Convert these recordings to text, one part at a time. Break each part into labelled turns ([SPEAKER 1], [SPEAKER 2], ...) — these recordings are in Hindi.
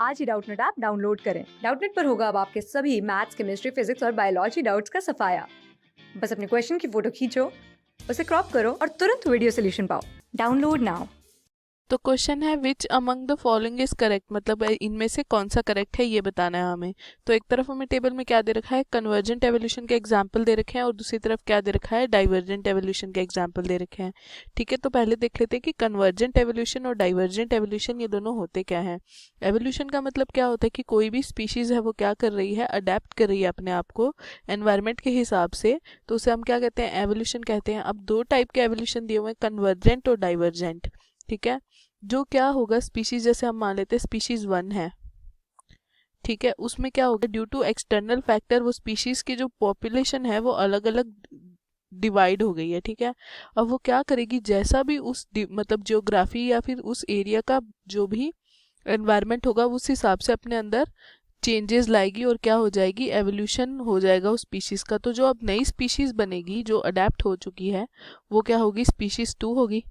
[SPEAKER 1] आज ही डाउटनेट ऐप डाउनलोड करें। डाउटनेट पर होगा अब आपके सभी मैथ्स, केमिस्ट्री, फिजिक्स और बायोलॉजी डाउट्स का सफाया। बस अपने क्वेश्चन की फोटो खींचो, उसे क्रॉप करो और तुरंत वीडियो सोल्यूशन पाओ। Download now.
[SPEAKER 2] तो क्वेश्चन है which among the following is correct, मतलब इनमें से कौन सा करेक्ट है ये बताना है हमें। तो एक तरफ हमें टेबल में क्या दे रखा है, कन्वर्जेंट एवोल्यूशन के एग्जाम्पल दे रखे हैं, और दूसरी तरफ क्या दे रखा है, डाइवर्जेंट एवोल्यूशन के एग्जाम्पल दे रखे हैं। ठीक है, तो पहले देख लेते हैं कि कन्वर्जेंट एवोल्यूशन और डाइवर्जेंट एवोल्यूशन ये दोनों होते क्या है। एवोल्यूशन का मतलब क्या होता है कि कोई भी स्पीशीज है वो क्या कर रही है, अडेप्ट कर रही है अपने आप को एनवायरमेंट के हिसाब से, तो उसे हम क्या कहते हैं, एवोल्यूशन कहते हैं। अब दो टाइप के एवोल्यूशन दिए हुए हैं, कन्वर्जेंट और डाइवर्जेंट। ठीक है, जो क्या होगा, स्पीशीज जैसे हम मान लेते हैं स्पीशीज 1 है, ठीक है, उसमें क्या होगा, ड्यू टू एक्सटर्नल फैक्टर वो स्पीशीज की जो पॉपुलेशन है वो अलग अलग डिवाइड हो गई है। ठीक है, अब वो क्या करेगी, जैसा भी उस मतलब जियोग्राफी या फिर उस एरिया का जो भी एनवायरनमेंट होगा उस हिसाब से अपने अंदर चेंजेस लाएगी और क्या हो जाएगी, एवोल्यूशन हो जाएगा उस स्पीशीज का। तो जो अब नई स्पीशीज बनेगी जो अडेप्ट हो चुकी है वो क्या होगी, स्पीशीज 2 होगी।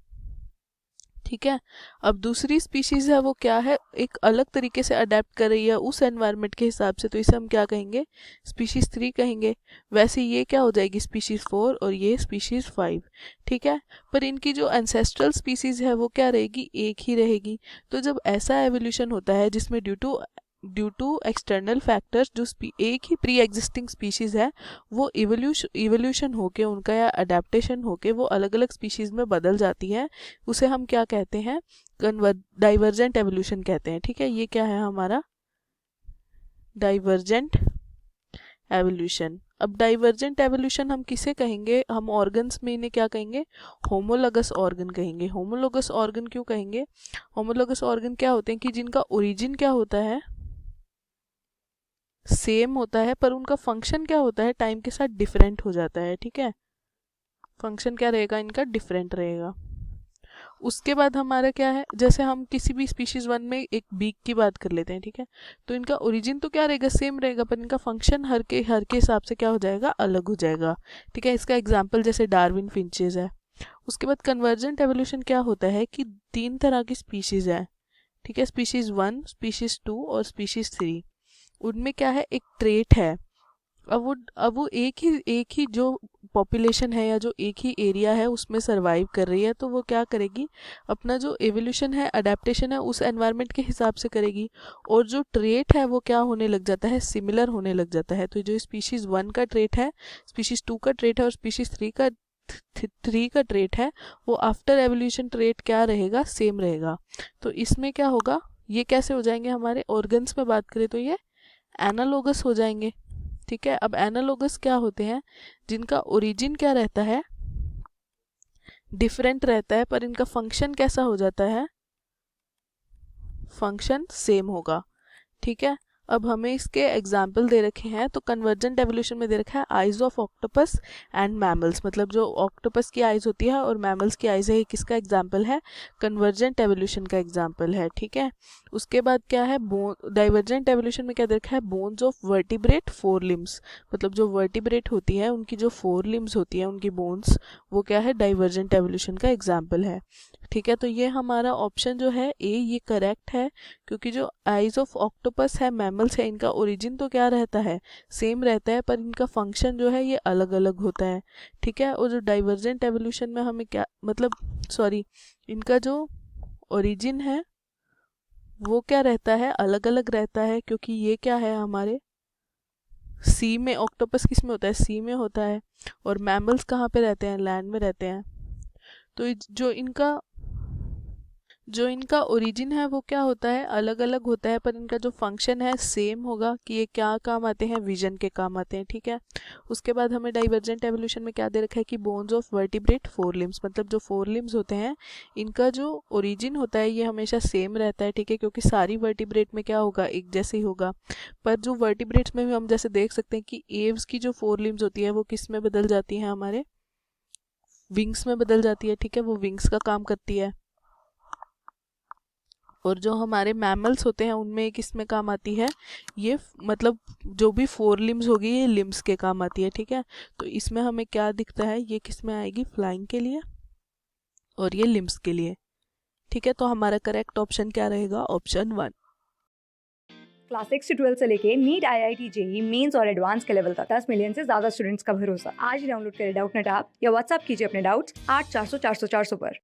[SPEAKER 2] ठीक है, अब दूसरी स्पीशीज है वो क्या है, एक अलग तरीके से अडेप्ट कर रही है उस एनवायरनमेंट के हिसाब से, तो इसे हम क्या कहेंगे, स्पीशीज 3 कहेंगे। वैसे ये क्या हो जाएगी, स्पीशीज 4, और ये स्पीशीज 5। ठीक है, पर इनकी जो एंसेस्ट्रल स्पीशीज है वो क्या रहेगी, एक ही रहेगी। तो जब ऐसा एवोल्यूशन होता है जिसमें ड्यू टू एक्सटर्नल फैक्टर्स जो एक ही प्री एग्जिस्टिंग स्पीशीज है वो इवोल्यूशन होके उनका या अडेप्टेशन होके वो अलग अलग स्पीशीज में बदल जाती है, उसे हम क्या कहते हैं, डाइवर्जेंट एवोल्यूशन कहते हैं। ठीक है, ये क्या है हमारा, डाइवर्जेंट एवोल्यूशन। अब डाइवर्जेंट एवोल्यूशन हम किसे कहेंगे, हम ऑर्गन्स में इन्हें क्या कहेंगे, होमोलोगस ऑर्गन कहेंगे। होमोलोगस ऑर्गन क्यों कहेंगे, होमोलोगस ऑर्गन क्या होते हैं कि जिनका ओरिजिन क्या होता है, सेम होता है, पर उनका फंक्शन क्या होता है, टाइम के साथ डिफरेंट हो जाता है। ठीक है, फंक्शन क्या रहेगा इनका, डिफरेंट रहेगा। उसके बाद हमारा क्या है, जैसे हम किसी भी स्पीशीज 1 में एक बीक की बात कर लेते हैं। ठीक है, तो इनका ओरिजिन तो क्या रहेगा, सेम रहेगा, पर इनका फंक्शन हर के हिसाब से क्या हो जाएगा, अलग हो जाएगा। ठीक है, इसका एग्जाम्पल जैसे डार्विन फिंचेस है। उसके बाद कन्वर्जेंट एवोल्यूशन क्या होता है कि 3 तरह की स्पीशीज है। ठीक है, स्पीशीज 1, स्पीशीज 2 और स्पीशीज 3, उनमें क्या है, एक ट्रेट है। अब वो एक ही जो पॉपुलेशन है या जो एक ही एरिया है उसमें सरवाइव कर रही है, तो वो क्या करेगी, अपना जो एवोल्यूशन है, अडेप्टेशन है, उस एनवायरनमेंट के हिसाब से करेगी, और जो ट्रेट है वो क्या होने लग जाता है, सिमिलर होने लग जाता है। तो जो स्पीशीज 1 का ट्रेट है, स्पीशीज 2 का ट्रेट है और स्पीशीज 3 का ट्रेट है, वो आफ्टर एवोल्यूशन ट्रेट क्या रहेगा, सेम रहेगा। तो इसमें क्या होगा, ये कैसे हो जाएंगे, हमारे ऑर्गन्स में बात करें तो ये एनालोगस हो जाएंगे। ठीक है, अब एनालोगस क्या होते हैं, जिनका ओरिजिन क्या रहता है, डिफरेंट रहता है, पर इनका फंक्शन कैसा हो जाता है, फंक्शन सेम होगा। ठीक है, अब हमें इसके एग्जाम्पल दे रखे हैं, तो कन्वर्जेंट एवोल्यूशन में दे रखा है eyes of octopus and mammals, मतलब जो ऑक्टोपस की आइज होती है और मैमल्स की आइज है, ये किसका एग्जाम्पल है, कन्वर्जेंट एवोल्यूशन का एग्जाम्पल है। ठीक है, उसके बाद क्या है, डाइवर्जेंट एवोल्यूशन में क्या दे रखा है, बोन्स ऑफ वर्टिब्रेट 4 लिम्स, मतलब जो वर्टिब्रेट होती है उनकी जो 4 लिम्स होती है, उनकी बोन्स, वो क्या है, डाइवर्जेंट एवोल्यूशन का एग्जाम्पल है। ठीक है, तो ये हमारा ऑप्शन जो है ए, ये करेक्ट है, क्योंकि जो आइज ऑफ ऑक्टोपस है, मैमल्स है, इनका ओरिजिन तो क्या रहता है, सेम रहता है, पर इनका फंक्शन जो है ये अलग अलग होता है। ठीक है, और जो डाइवर्जेंट एवोल्यूशन में हमें क्या मतलब, सॉरी, इनका जो ओरिजिन है वो क्या रहता है, अलग अलग रहता है, क्योंकि ये क्या है हमारे सी में, ऑक्टोपस किस में होता है, सी में होता है, और मैमल्स कहाँ पे रहते हैं, लैंड में रहते हैं। तो जो इनका ओरिजिन है वो क्या होता है, अलग अलग होता है, पर इनका जो फंक्शन है सेम होगा, कि ये क्या काम आते हैं, विजन के काम आते हैं। ठीक है, उसके बाद हमें डाइवर्जेंट एवोल्यूशन में क्या दे रखा है कि बोन्स ऑफ वर्टिब्रेट 4 लिम्स, मतलब जो 4 लिम्स होते हैं इनका जो ओरिजिन होता है ये हमेशा सेम रहता है। ठीक है, क्योंकि सारी वर्टिब्रेट में क्या होगा, एक जैसे ही होगा, पर जो वर्टिब्रेट्स में भी हम जैसे देख सकते हैं कि एव्स की जो 4 लिम्स होती है वो किस में बदल जाती है, हमारे विंग्स में बदल जाती है। ठीक है, वो विंग्स का काम करती है, और जो हमारे मैमल्स होते हैं उनमें किस में काम आती है, ये मतलब जो भी 4 लिम्स होगी ये लिम्स के काम आती है। ठीक है, तो इसमें हमें क्या दिखता है, ये किस में आएगी, फ्लाइंग के लिए, और ये लिम्स के लिए। ठीक है, तो हमारा करेक्ट ऑप्शन क्या रहेगा, ऑप्शन 1।
[SPEAKER 1] क्लास 6 से 12 से लेके नीट, IIT, JEE, मेंस और एडवांस के लेवल तक 10 मिलियन से ज्यादा स्टूडेंट्स का भरोसा। आज ही डाउनलोड करें डाउटनेट ऐप या व्हाट्सएप कीजिए अपने डाउट्स 8400 400 400 पर।